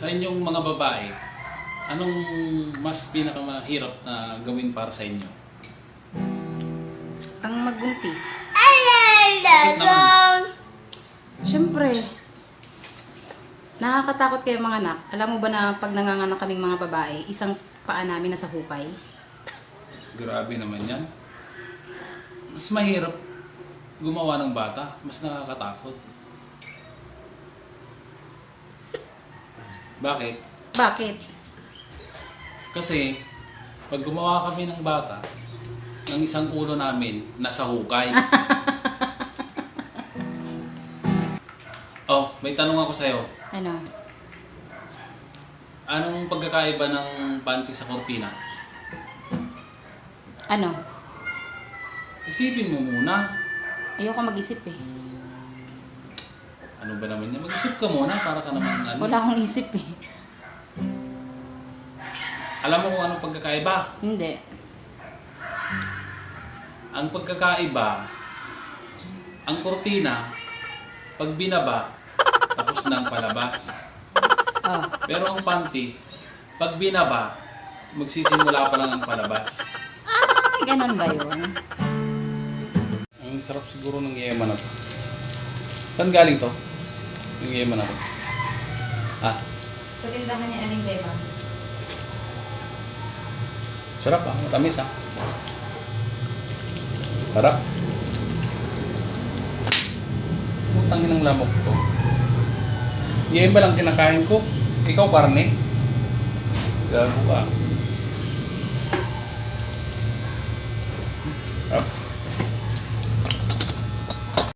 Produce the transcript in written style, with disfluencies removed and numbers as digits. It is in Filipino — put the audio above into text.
Sa inyong mga babae, anong mas pinakamahirap na gawin para sa inyo? Ang magbuntis. Bakit naman? Siyempre, nakakatakot kayo mga anak. Alam mo ba na pag nanganganak kaming mga babae, isang paa namin nasa hukay? Grabe naman yan. Mas mahirap gumawa ng bata. Mas nakakatakot. Bakit? Bakit? Kasi, pag gumawa kami ng bata, ng isang ulo namin nasa hukay. Oh, may tanong ako sa'yo. Ano? Anong pagkakaiba ng panty sa kortina? Ano? Isipin mo muna. Ayoko mag-isip eh. Ano ba naman yan? Mag-isip ka muna para ka naman ano. Wala akong isip eh. Alam mo kung anong pagkakaiba? Hindi. Ang pagkakaiba, ang kortina, pag binaba, tapos nang palabas. Oh. Pero ang panty, pag binaba, magsisimula pa lang ang palabas. Ay, ganun ba yun? Ang sarap siguro ng yema na to. Saan galing to? Yung yema na to. Ah, Sa tindahan ni Aling Beba. sarap ah. Matamis ah. Sarap. Putang inang lamok to. Yema lang kinakain ko. Ikaw karne. Gago ka.